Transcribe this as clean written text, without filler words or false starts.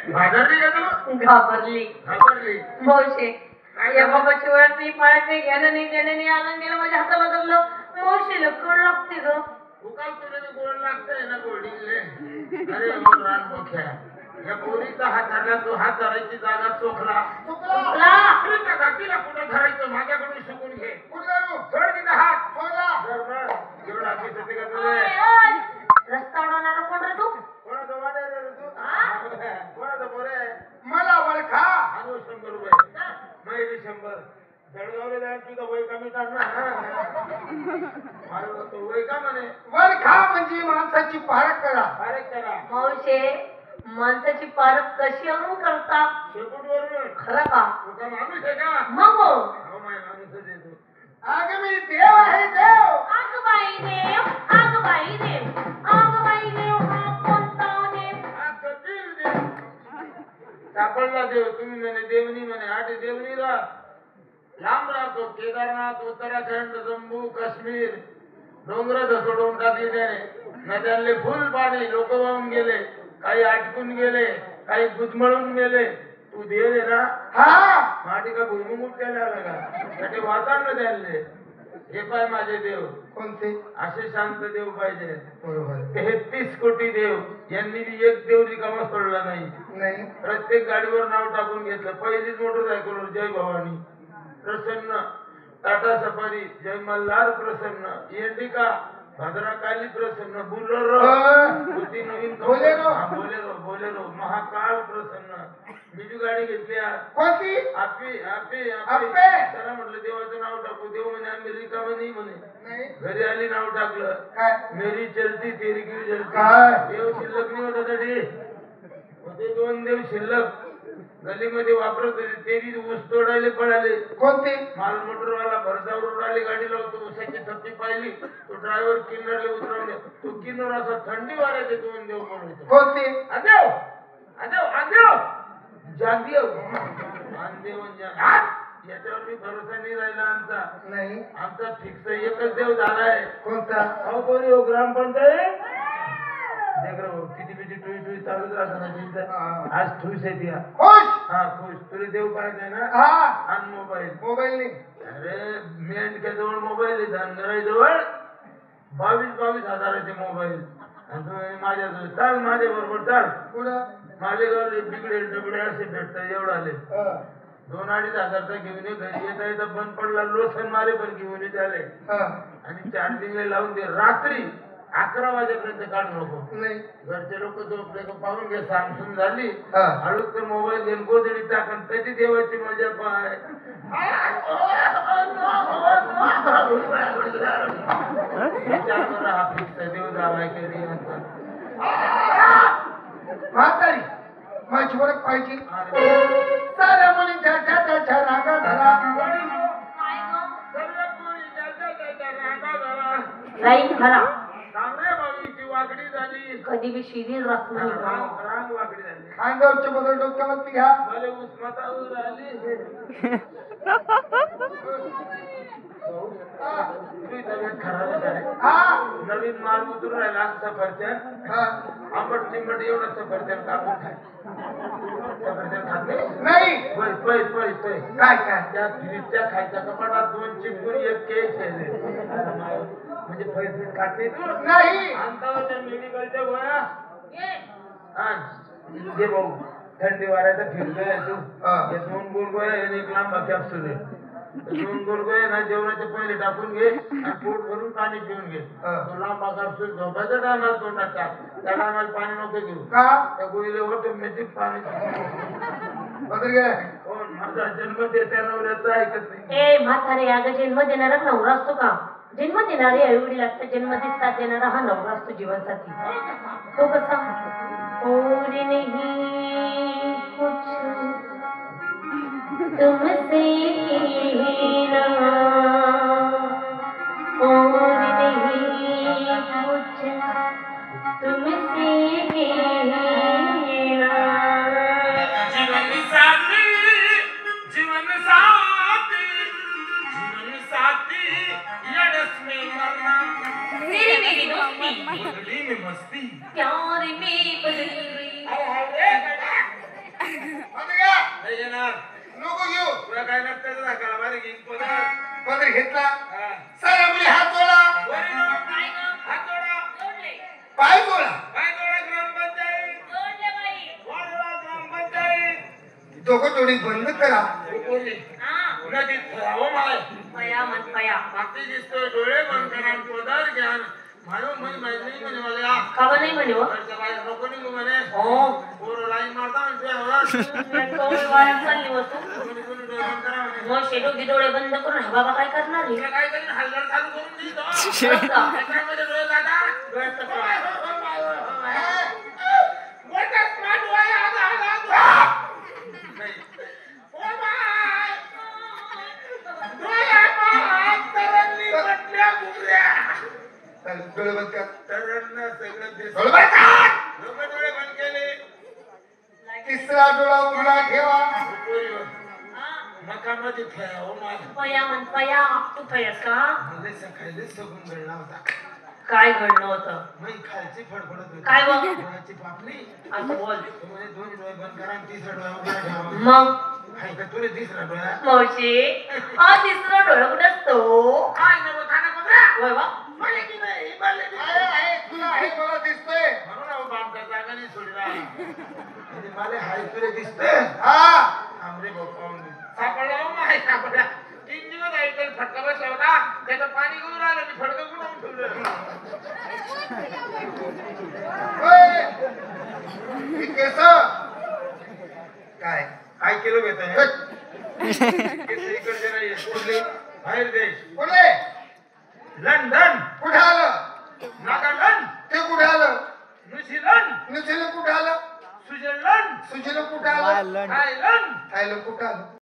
घाबरली का तू? घाबरली घाबरली मावशे. या बाबाची ओळख नाही पाळत नाही घेणं नाही देणं नाही आलं गेलं माझ्या हाताला धरलं मावशीला कळ लागते ग. तू काय तुला गोड लागतंय ना गोडीले. अरे हो रान मोख्या या पोरीचा हात धरला तो हात धरायची जागा चोखला कुठं धरायचं माझ्याकडून शिकून घे. सोड तिचा हात सोडला एवढा दिसते का तुला? रस्ता उडवणारा कोण रे तू? कोणाचा वाड्या रे तू? कोणाचा पोरे? मला ओळखा. आणू 100 रुपये माहिती 100 जळगावला जाऊन तुझा वय कमी काढणार. वय का म्हणे ओळखा म्हणजे माणसाची पारख करा. पारख करा मावशे. माणसाची पारख कशी आणून करता? शेपूटवरून. खरं का? तुझा माणूस आहे का? मग हो माय माणूसच आहे तू. अगं मी देव आहे देव. आग बाई देव आग बाई देव आग बाई देव हा कोणता देव? हा कबीर देव. सापडला देव. तुम्ही म्हणे देवनी म्हणे आठ देवनी राह लांब राहतो. केदारनाथ उत्तराखंड जम्मू काश्मीर डोंगर सोडून टाकली त्याने. नद्यांले फुल पाणी लोक वाहून गेले. काही आटकून गेले काही गुदमळून गेले. तू देव आहे ना? हा माटी का भुईमुग केला आला का? ते वातावरण द्यायले. हे पाय माझे देव कोणते असे शांत देव पाहिजे. 33 कोटी देव यांनी एक देव रिकामा सोडला नाही. प्रत्येक गाडीवर नाव टाकून घेतलं. पहिलीच मोटरसायकलवर जय भवानी प्रसन्न. टाटा सफारी जय मल्हार प्रसन्न. इंडिका भद्राकाली प्रसन्न. बुलेरो नवीन बोलेरो महाकाल प्रसन्न. बिजू गाडी घेतली कोणती? आपी आपी आपी. त्याला म्हटलं देवाचं नाव टाकू. देव म्हणे आम्ही रिकामा नाही म्हणे. घरी आली नाव टाकलं मेरी चलती तेरी क्यों जलती. देव शिल्लक नाही होता तरी होते 2 देव शिल्लक. गलीमध्ये वापरत होते. तेरी ऊस तोडायला पळाले. कोणते? माल मोटरवाला भरधाव आली गाडी लावतो. ऊसाची थप्पी पाहिली तो ड्रायव्हर किन्नरला उतरवले. तो किन्नर असा थंडी वाऱ्याचे 2 देव म्हणतो. कोणते? आदेव आदेव आदेव जानदेव जानदेव याच्यावर मी भरोसा नाही राहिला आमचा. नाही आमचा फिक्स एकच देव झालाय. कोणता? अहो कोणी हो ग्रामपंचायत. किती बिती टुई टुई चालूच राहतो. आज खुश आहे ती. खुश. हा खुश. तुला देव पाहिजे ना? आणि मोबाईल नाही. अरे मेंढक्या जवळ मोबाईल आहे. धनगराई जवळ 22 हजाराचे मोबाईल. माझ्या जवळ चाल माझ्या बरोबर चाल. पुढं मालेगावले बिगडे डबडे असे भेटतात. एवढं आले 2-2.5 हजारचा घेऊन ये. घरी येता येता बंद पडला लोसन मारे पण घेऊन येते आले. आणि चार्जिंगला लावून दे. रात्री 11 वाजेपर्यंत काढू नको. घरचे लोक झोपले का पाहून घे. सॅमसंग झाली हळूच तर मोबाईल घेऊन गोधडी टाकून त्याची देवाची मजा पाय. विचार करा हा फिक्स देव जावाय कधी म्हातारी माझी ओळख पाहिजे. साऱ्या मुलींच्या त्याच्या रागा धरा. राई खरा वाकडी झाली. कधी बी शिरीर रस्ता रांग वाकडी झाली. खांद्यावरचे बदल डोक्यावरती घ्या. भले उस्मातावर आली. नवीन माल उतरून राहिला. सफरचंद आंबट चिंबट एवढं सफरचंद कापून खाय. सफरचंद खात नाही. काय काय त्या फ्रीजच्या खायच्या कपाटात 2 चिंपून 1 केक ठेवले. म्हणजे पैसे खात नाही तू? नाही. अंतावरच्या मेडिकलच्या गोळ्या घे भाऊ. थंडी वाऱ्याचा फिरतोय तू. 2 गोल गोळ्या आणि 1 लांबा कॅप्सूल आहे. 2 गोल गोळ्या ना जेवणाच्या पहिले टाकून घे आणि पोट भरून पाणी पिऊन घे. तो लांबा कॅप्सूल झोपायच्या टायमाला तोंडात टाक. त्या टायमाला पाणी नको घेऊ. का? त्या गोळीला ऑटोमॅटिक पाणी. माझा जन्म देत्या नवऱ्याचा ऐकत नाही. ए म्हातारे अगं जन्म देणारा नवरा असतो का? जन्म देणारे आईवडील असतात. जन्म साथ देणारा हा नवरा असतो जीवनसाथी. तो कसा? और नहीं कुछ तुमसे ना और नहीं कुछ तुमसे ना. जीवन साथी जीवन साथी जीवन साथी यड़स में मरना. तेरी मेरी दोस्ती बदली में मस्ती. प्यार में बदल गई. दोघं डोळे बंद करा. नदीत खेळावं माय पया म्हण पया. माती दिसतोय डोळे बंद करा आणि पदर घ्या म्हणून म्हणे नाही म्हणे मला का नाही म्हणे हो? घरच्या बाहेर नको निघू म्हणे हो पोरं लाईन मारता म्हणते कवळी वाया चालली होतो. कोणी कोणी डोळे बंद करा म्हणे मग शेडोगी डोळे बंद करून हा बाबा काय करणार आहे? तुला काय करीन हल्लड चालू करून देतो बरं का? त्याच्यामध्ये डोळे जातात डोळ्याचं काय? मोठा स्मार्ट वाय आला नाही ओ बाय डोळे मार तरंगली म्हटल्या गुबऱ्या चल, डोळे बंद कर. तरणनं सगळं दिसतं. डोळे बंद कर. लोकं डोळे बंद केले तिसरा डोळा उघडा ठेवा. पोरीवर. मकामध्ये खेळावं माझं पया म्हण पया. तू पयास का? मला सकाळी सगून घडला होता काय घडलं होतं? मी खालची फडफडत होती काय बघ? डोळ्याची पापणी असं बोल. तो म्हणे दोन डोळे बंद करा आणि तिसरा डोळा उघडा ठेवा मग हाय का तुला तिसरा डोळा मावशी हा तिसरा डोळा कुठं असतो? काय नवं खाना कोणा होय बा? मला की नाही मला की आहे, नाही आहे, तुला आहे, मला दिसतंय. म्हणून अहो बामचा जागा नाही सोडला म्हणजे मला हाय तुला दिसतंय हा. आमरे भाऊ पाहून दे. सापडला हो माय सापडला 3 दिवस ऐकून फटका बसला होता त्याचं पाणी घेऊन आलं मी फडकं गुणवून ठेवलं ओय, ही केस काय काय केलं घेत हट. इकडचे नाही कुठले बाहेर देश कुठे लंडन कुठे आलं नागालँड ते कुठे आलं न्यूझीलंड न्यूझीलंड कुठे आलं स्वित्झर्लंड सुजीला कुठे आलं थायलंड थायलंड कुठे आलं